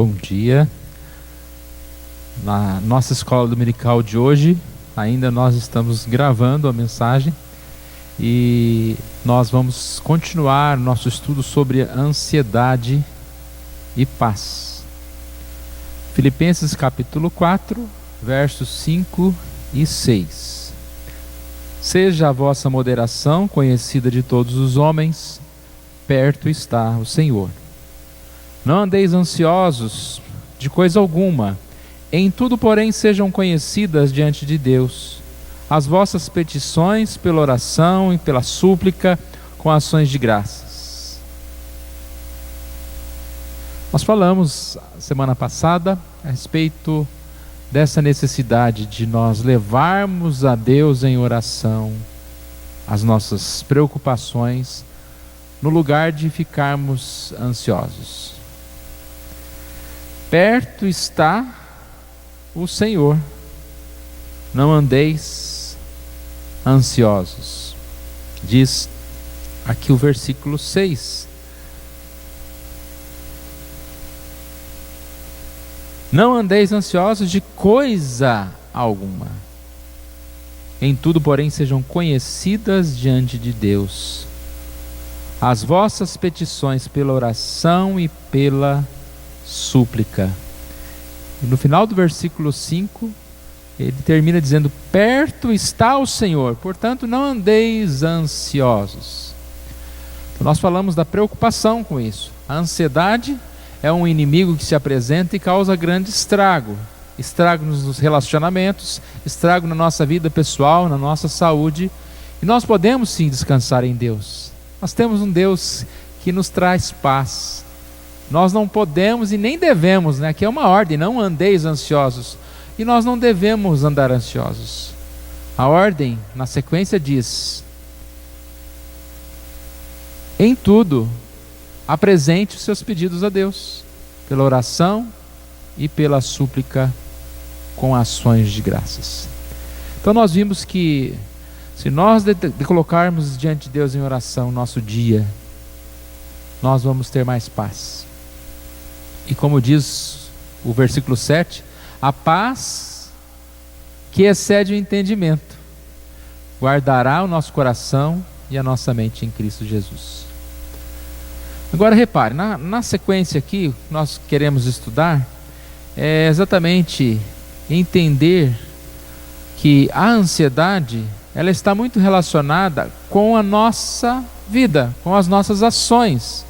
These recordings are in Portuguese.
Bom dia. Na nossa escola dominical de hoje, ainda nós estamos gravando a mensagem e nós vamos continuar nosso estudo sobre ansiedade e paz. Filipenses capítulo 4, versos 5 e 6. Seja a vossa moderação conhecida de todos os homens, perto está o Senhor. Não andeis ansiosos de coisa alguma, em tudo, porém, sejam conhecidas diante de Deus as vossas petições pela oração e pela súplica com ações de graças. Nós falamos semana passada a respeito dessa necessidade de nós levarmos a Deus em oração as nossas preocupações, no lugar de ficarmos ansiosos. Perto está o Senhor, não andeis ansiosos, diz aqui o versículo 6. Não andeis ansiosos de coisa alguma, em tudo, porém, sejam conhecidas diante de Deus as vossas petições pela oração e pela súplica. E no final do versículo 5, ele termina dizendo: perto está o Senhor, portanto não andeis ansiosos. Então nós falamos da preocupação com isso. A ansiedade é um inimigo que se apresenta e causa grande estrago. Estrago nos relacionamentos, estrago na nossa vida pessoal, na nossa saúde. E nós podemos sim descansar em Deus. Nós temos um Deus que nos traz paz. Nós não podemos e nem devemos, aqui é uma ordem, não andeis ansiosos. E nós não devemos andar ansiosos. A ordem, na sequência, diz: em tudo, apresente os seus pedidos a Deus, pela oração e pela súplica com ações de graças. Então nós vimos que se nós colocarmos diante de Deus em oração nosso dia, nós vamos ter mais paz. E como diz o versículo 7, a paz que excede o entendimento guardará o nosso coração e a nossa mente em Cristo Jesus. Agora repare, na sequência aqui, nós queremos estudar é exatamente entender que a ansiedade, ela está muito relacionada com a nossa vida, com as nossas ações,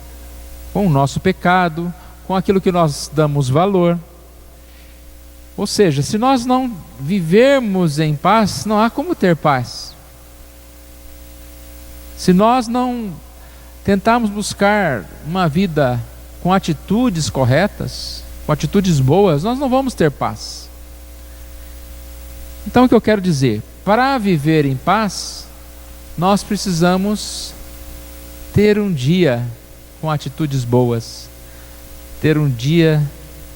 com o nosso pecado, com aquilo que nós damos valor. Ou seja, se nós não vivermos em paz, não há como ter paz. Se nós não tentarmos buscar uma vida com atitudes corretas, com atitudes boas, nós não vamos ter paz. Então o que eu quero dizer? Para viver em paz, nós precisamos ter um dia com atitudes boas. Ter um dia,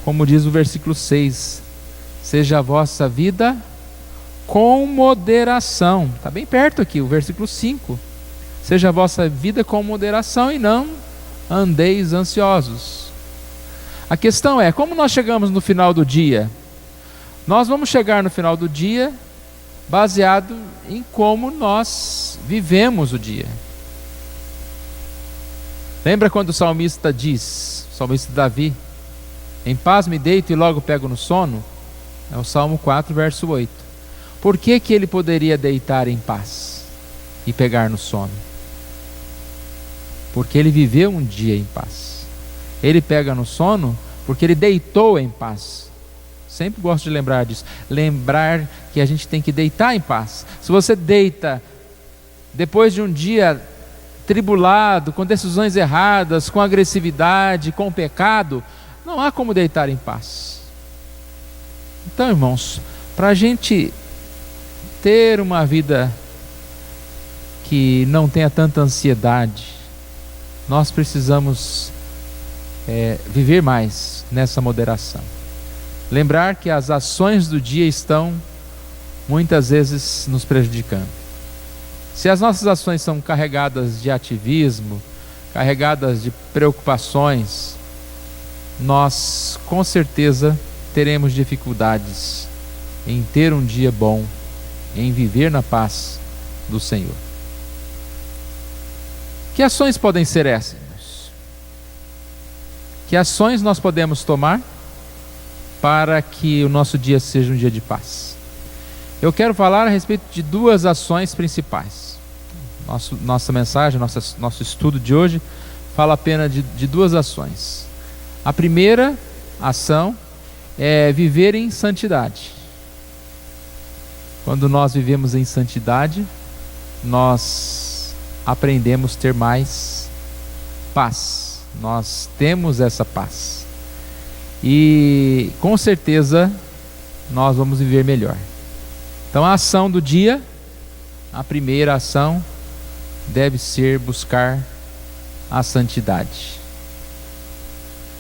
como diz o versículo 6, seja a vossa vida com moderação. Está bem perto aqui, o versículo 5. Seja a vossa vida com moderação e não andeis ansiosos. A questão é, como nós chegamos no final do dia? Nós vamos chegar no final do dia baseado em como nós vivemos o dia. Lembra quando o salmista diz, o salmista Davi: em paz me deito e logo pego no sono? É o Salmo 4, verso 8. Por que ele poderia deitar em paz e pegar no sono? Porque ele viveu um dia em paz. Ele pega no sono porque ele deitou em paz. Sempre gosto de lembrar disso. Lembrar que a gente tem que deitar em paz. Se você deita depois de um dia tribulado, com decisões erradas, com agressividade, com pecado, não há como deitar em paz. Então, irmãos, para a gente ter uma vida que não tenha tanta ansiedade, nós precisamos viver mais nessa moderação. Lembrar que as ações do dia estão muitas vezes nos prejudicando. Se as nossas ações são carregadas de ativismo, carregadas de preocupações, nós com certeza teremos dificuldades em ter um dia bom, em viver na paz do Senhor. Que ações podem ser essas? Que ações nós podemos tomar para que o nosso dia seja um dia de paz? Eu quero falar a respeito de duas ações principais. Nossa mensagem, nosso estudo de hoje fala apenas de duas ações. A primeira ação é viver em santidade. Quando nós vivemos em santidade, nós aprendemos a ter mais paz. Nós temos essa paz. E com certeza nós vamos viver melhor. Então a ação do dia, a primeira ação, deve ser buscar a santidade.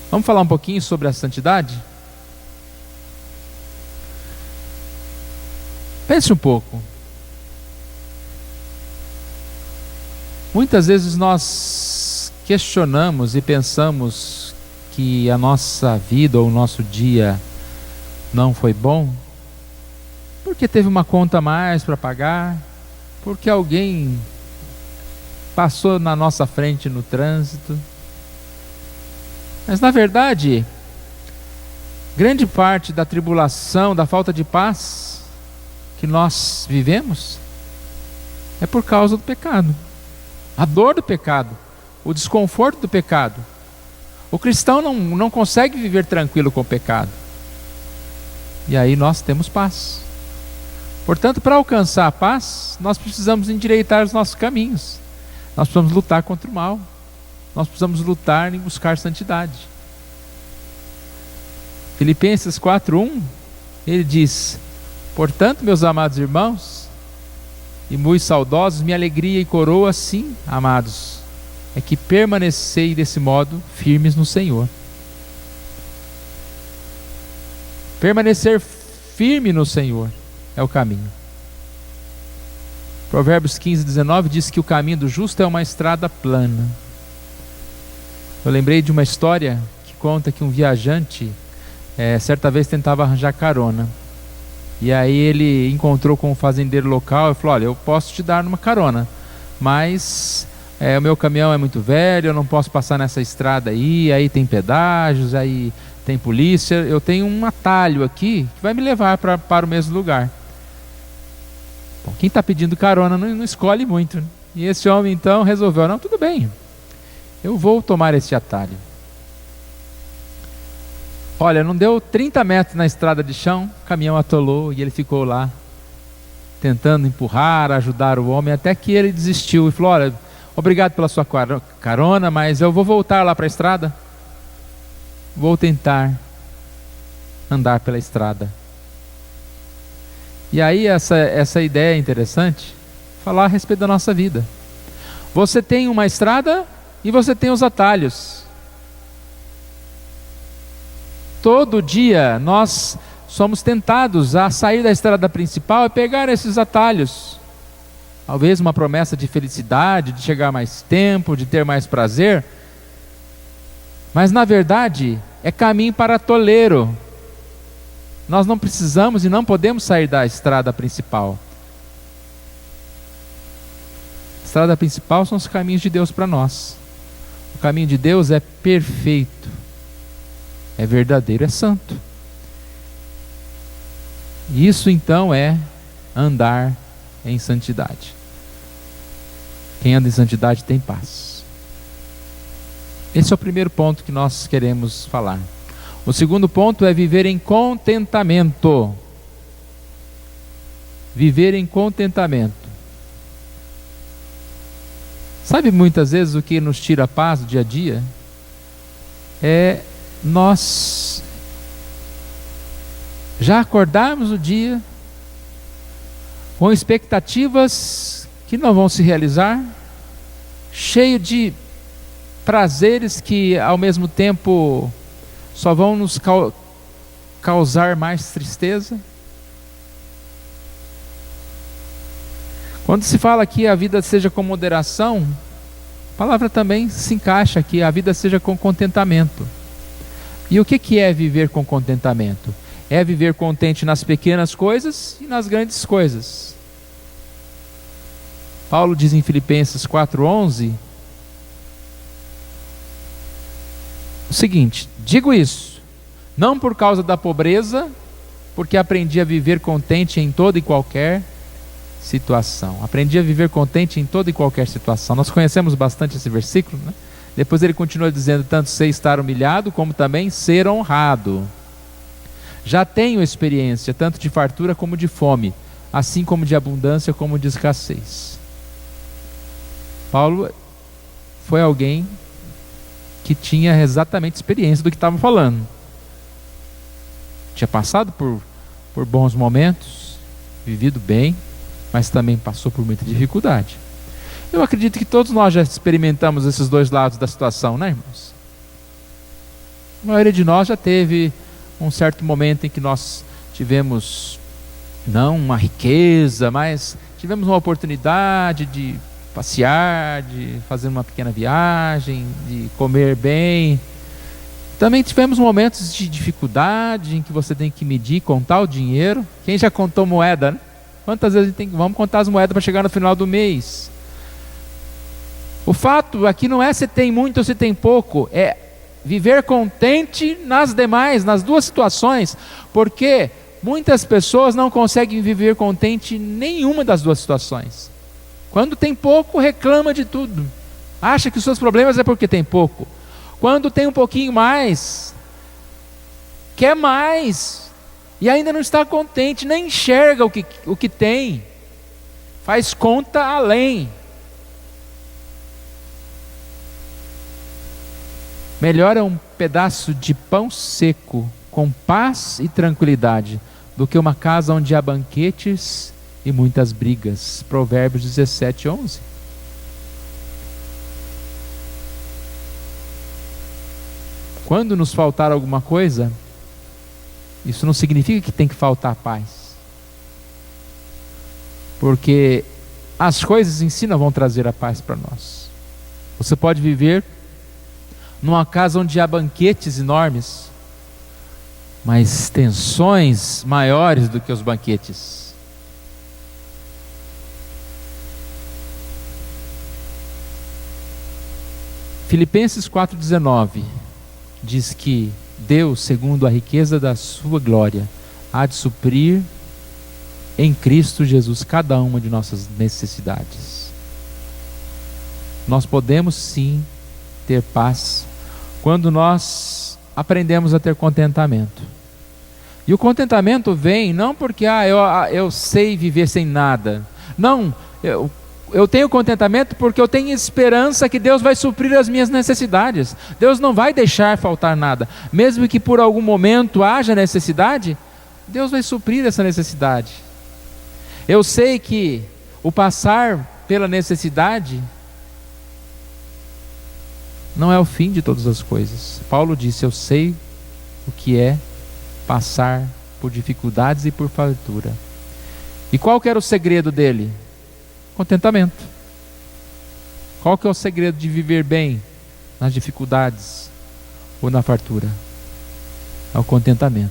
Vamos falar um pouquinho sobre a santidade? Pense um pouco. Muitas vezes nós questionamos e pensamos que a nossa vida ou o nosso dia não foi bom, porque teve uma conta a mais para pagar, porque alguém passou na nossa frente no trânsito. Mas na verdade, grande parte da tribulação, da falta de paz que nós vivemos é por causa do pecado. A dor do pecado, o desconforto do pecado. O cristão não consegue viver tranquilo com o pecado. E aí nós temos paz. Portanto, para alcançar a paz, nós precisamos endireitar os nossos caminhos. Nós precisamos lutar contra o mal. Nós precisamos lutar em buscar santidade. Filipenses 4:1, ele diz: portanto, meus amados irmãos, e muito saudosos, minha alegria e coroa, sim, amados, é que permanecei desse modo firmes no Senhor. Permanecer firme no Senhor é o caminho. Provérbios 15:19 diz que o caminho do justo é uma estrada plana. Eu lembrei de uma história que conta que um viajante certa vez tentava arranjar carona. E aí ele encontrou com um fazendeiro local e falou: olha, eu posso te dar uma carona, mas o meu caminhão é muito velho, eu não posso passar nessa estrada aí tem pedágios, aí tem polícia, eu tenho um atalho aqui que vai me levar para o mesmo lugar. Bom, quem está pedindo carona não escolhe muito, né? E esse homem então resolveu: não, tudo bem, eu vou tomar esse atalho. Olha, não deu 30 metros na estrada de chão, o caminhão atolou e ele ficou lá, tentando empurrar, ajudar o homem, até que ele desistiu e falou: olha, obrigado pela sua carona, mas eu vou voltar lá para a estrada. Vou tentar andar pela estrada. E aí essa ideia é interessante, falar a respeito da nossa vida. Você tem uma estrada e você tem os atalhos. Todo dia nós somos tentados a sair da estrada principal e pegar esses atalhos. Talvez uma promessa de felicidade, de chegar mais tempo, de ter mais prazer. Mas na verdade é caminho para toleiro. Nós não precisamos e não podemos sair da estrada principal. A estrada principal são os caminhos de Deus para nós. O caminho de Deus é perfeito, é verdadeiro, é santo. Isso então é andar em santidade. Quem anda em santidade tem paz. Esse é o primeiro ponto que nós queremos falar. O segundo ponto é viver em contentamento. Viver em contentamento. Sabe muitas vezes o que nos tira a paz do dia a dia? É nós já acordarmos o dia com expectativas que não vão se realizar, cheio de prazeres que ao mesmo tempo só vão nos causar mais tristeza. Quando se fala que a vida seja com moderação, a palavra também se encaixa aqui, a vida seja com contentamento. E o que é viver com contentamento? É viver contente nas pequenas coisas e nas grandes coisas. Paulo diz em Filipenses 4:11 o seguinte: digo isso, não por causa da pobreza, porque aprendi a viver contente em toda e qualquer situação. Aprendi a viver contente em toda e qualquer situação. Nós conhecemos bastante esse versículo, né? Depois ele continua dizendo: tanto sei estar humilhado, como também ser honrado. Já tenho experiência, tanto de fartura como de fome, assim como de abundância como de escassez. Paulo foi alguém que tinha exatamente experiência do que estava falando. Tinha passado por bons momentos, vivido bem, mas também passou por muita dificuldade. Eu acredito que todos nós já experimentamos esses dois lados da situação, né, irmãos? A maioria de nós já teve um certo momento em que nós tivemos, não uma riqueza, mas tivemos uma oportunidade de passear, de fazer uma pequena viagem, de comer bem. Também tivemos momentos de dificuldade em que você tem que medir, contar o dinheiro. Quem já contou moeda, né? Quantas vezes vamos contar as moedas para chegar no final do mês? O fato aqui não é se tem muito ou se tem pouco, é viver contente nas duas situações, porque muitas pessoas não conseguem viver contente em nenhuma das duas situações. Quando tem pouco, reclama de tudo, acha que os seus problemas é porque tem pouco. Quando tem um pouquinho mais, quer mais, e ainda não está contente, nem enxerga o que tem, faz conta além. Melhor é um pedaço de pão seco, com paz e tranquilidade, do que uma casa onde há banquetes e muitas brigas. Provérbios 17:11. Quando nos faltar alguma coisa, isso não significa que tem que faltar paz, porque as coisas em si não vão trazer a paz para nós. Você pode viver numa casa onde há banquetes enormes, mas tensões maiores do que os banquetes. Filipenses 4:19 diz que Deus, segundo a riqueza da sua glória, há de suprir em Cristo Jesus cada uma de nossas necessidades. Nós podemos sim ter paz quando nós aprendemos a ter contentamento. E o contentamento vem não porque eu sei viver sem nada. Não, eu tenho contentamento porque eu tenho esperança que Deus vai suprir as minhas necessidades. Deus não vai deixar faltar nada. Mesmo que por algum momento haja necessidade, Deus vai suprir essa necessidade. Eu sei que o passar pela necessidade não é o fim de todas as coisas. Paulo disse: eu sei o que é passar por dificuldades e por fartura. E qual que era o segredo dele? Contentamento. Qual que é o segredo de viver bem nas dificuldades ou na fartura? É o contentamento.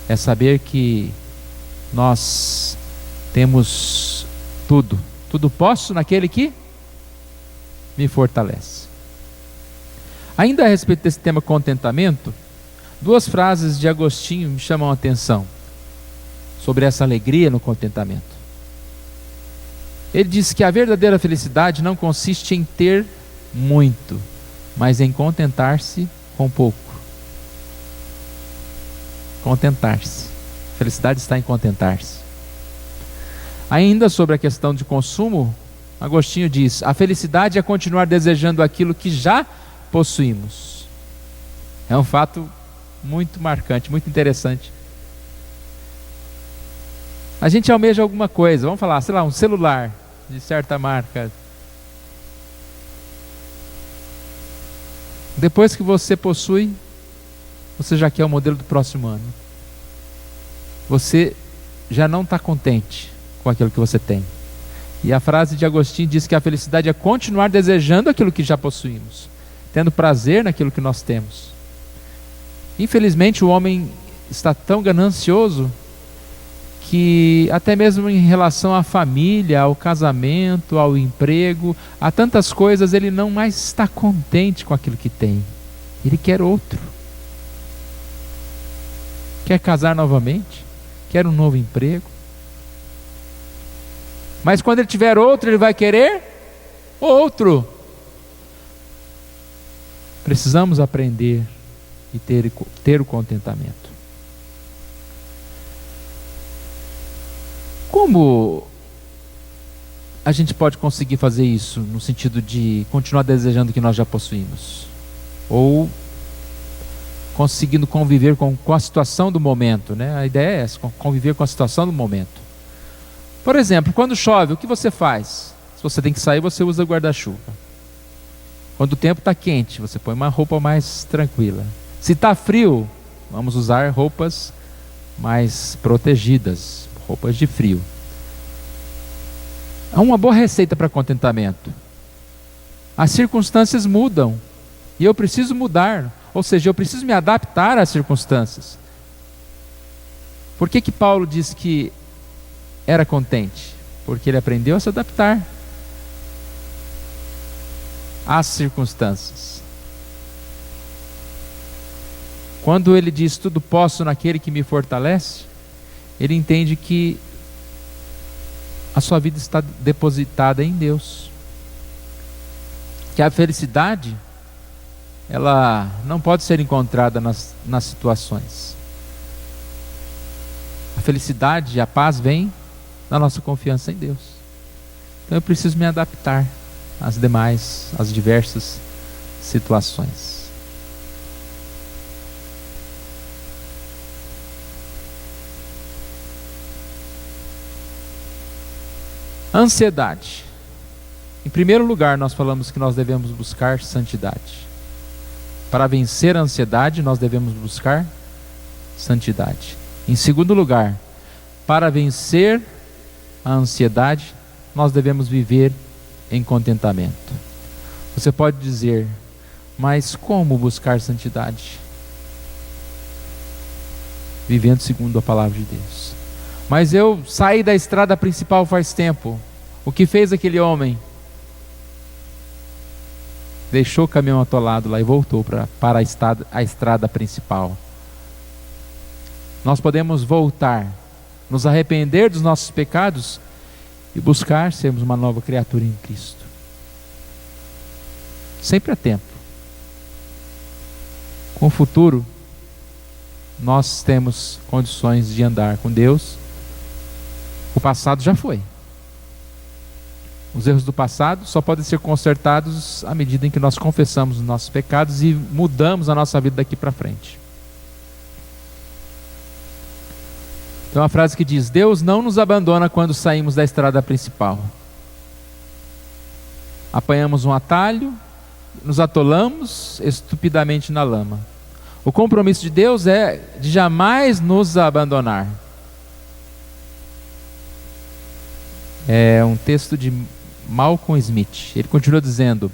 É saber que nós temos tudo. Tudo posso naquele que me fortalece. Ainda a respeito desse tema contentamento, duas frases de Agostinho me chamam a atenção sobre essa alegria no contentamento. Ele diz que a verdadeira felicidade não consiste em ter muito, mas em contentar-se com pouco. Contentar-se. A felicidade está em contentar-se. Ainda sobre a questão de consumo, Agostinho diz: a felicidade é continuar desejando aquilo que já possuímos. É um fato muito marcante, muito interessante. A gente almeja alguma coisa, vamos falar, sei lá, um celular de certa marca. Depois que você possui, você já quer o modelo do próximo ano. Você já não está contente com aquilo que você tem. E a frase de Agostinho diz que a felicidade é continuar desejando aquilo que já possuímos, tendo prazer naquilo que nós temos. Infelizmente, o homem está tão ganancioso que até mesmo em relação à família, ao casamento, ao emprego, a tantas coisas, ele não mais está contente com aquilo que tem. Ele quer outro. Quer casar novamente, quer um novo emprego. Mas quando ele tiver outro, ele vai querer outro. Precisamos aprender e ter o contentamento. Como a gente pode conseguir fazer isso no sentido de continuar desejando o que nós já possuímos? Ou conseguindo conviver com a situação do momento, né? A ideia é essa, conviver com a situação do momento. Por exemplo, quando chove, o que você faz? Se você tem que sair, você usa guarda-chuva. Quando o tempo está quente, você põe uma roupa mais tranquila. Se está frio, vamos usar roupas mais protegidas, roupas de frio. Há uma boa receita para contentamento. As circunstâncias mudam e eu preciso mudar, ou seja, eu preciso me adaptar às circunstâncias. Por que Paulo diz que era contente? Porque ele aprendeu a se adaptar às circunstâncias. Quando ele diz tudo posso naquele que me fortalece, ele entende que a sua vida está depositada em Deus. Que a felicidade, ela não pode ser encontrada nas situações. A felicidade e a paz vem da nossa confiança em Deus. Então eu preciso me adaptar às diversas situações. Ansiedade. Em primeiro lugar, nós falamos que nós devemos buscar santidade. Para vencer a ansiedade, nós devemos buscar santidade. Em segundo lugar, para vencer a ansiedade, nós devemos viver em contentamento. Você pode dizer, mas como buscar santidade? Vivendo segundo a palavra de Deus. Mas eu saí da estrada principal faz tempo. O que fez aquele homem? Deixou o caminhão atolado lá e voltou para a estrada principal. Nós podemos voltar, nos arrepender dos nossos pecados e buscar sermos uma nova criatura em Cristo. Sempre há tempo. Com o futuro, nós temos condições de andar com Deus. O passado já foi. Os erros do passado só podem ser consertados à medida em que nós confessamos os nossos pecados e mudamos a nossa vida daqui para frente. Tem uma frase que diz: Deus não nos abandona quando saímos da estrada principal. Apanhamos um atalho, nos atolamos estupidamente na lama. O compromisso de Deus é de jamais nos abandonar. É um texto de Malcolm Smith. Ele continua dizendo: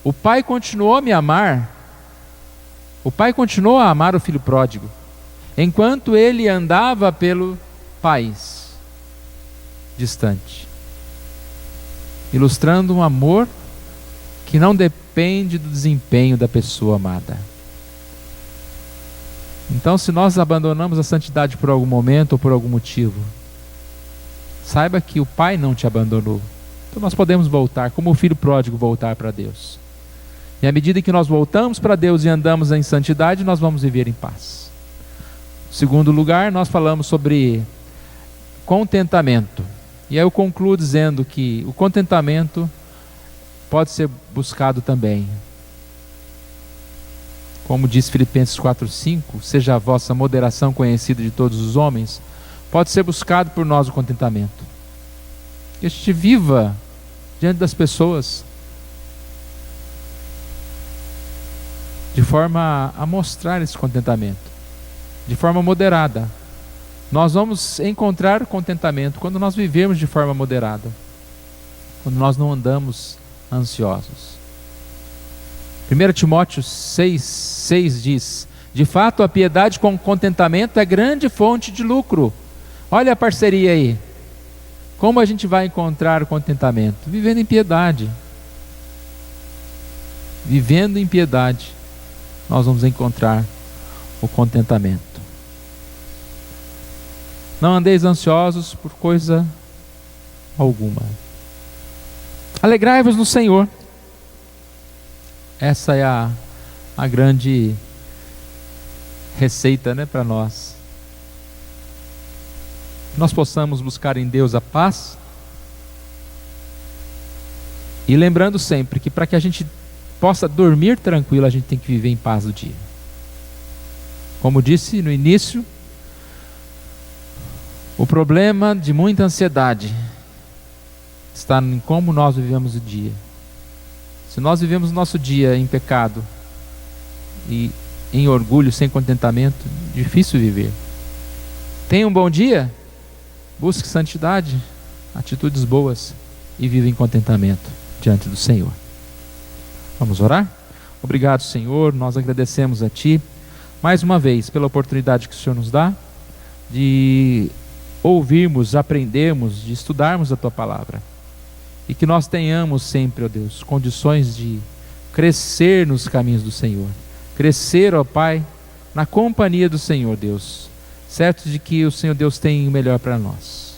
o pai continuou a me amar, o pai continuou a amar o filho pródigo, enquanto ele andava pelo país distante, ilustrando um amor que não depende do desempenho da pessoa amada. Então, se nós abandonamos a santidade por algum momento ou por algum motivo, saiba que o Pai não te abandonou. Então nós podemos voltar, como o filho pródigo voltar para Deus. E à medida que nós voltamos para Deus e andamos em santidade, nós vamos viver em paz. Em segundo lugar, nós falamos sobre contentamento. E aí eu concluo dizendo que o contentamento pode ser buscado também. Como diz Filipenses 4:5, seja a vossa moderação conhecida de todos os homens, pode ser buscado por nós o contentamento. Que a gente viva diante das pessoas de forma a mostrar esse contentamento, de forma moderada. Nós vamos encontrar contentamento quando nós vivermos de forma moderada, quando nós não andamos ansiosos. 1 Timóteo 6,6 diz: De fato, a piedade com contentamento é grande fonte de lucro. Olha a parceria aí. Como a gente vai encontrar o contentamento? Vivendo em piedade. Vivendo em piedade, nós vamos encontrar o contentamento. Não andeis ansiosos por coisa alguma. Alegrai-vos no Senhor. Essa é a grande receita, né, para nós. Nós possamos buscar em Deus a paz. E lembrando sempre que para que a gente possa dormir tranquilo, a gente tem que viver em paz o dia. Como disse no início, o problema de muita ansiedade está em como nós vivemos o dia. Se nós vivemos o nosso dia em pecado e em orgulho, sem contentamento, difícil viver. Tenha um bom dia, busque santidade, atitudes boas e viva em contentamento diante do Senhor. Vamos orar? Obrigado, Senhor, nós agradecemos a Ti mais uma vez pela oportunidade que o Senhor nos dá de ouvirmos, aprendermos, de estudarmos a Tua Palavra. E que nós tenhamos sempre, ó Deus, condições de crescer nos caminhos do Senhor. Crescer, ó Pai, na companhia do Senhor, Deus. Certo de que o Senhor Deus tem o melhor para nós.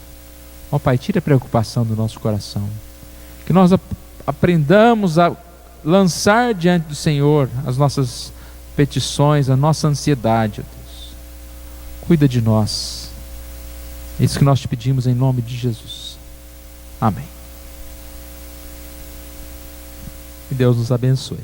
Ó Pai, tira a preocupação do nosso coração. Que nós aprendamos a lançar diante do Senhor as nossas petições, a nossa ansiedade, ó Deus. Cuida de nós. É isso que nós te pedimos em nome de Jesus. Amém. Que Deus nos abençoe.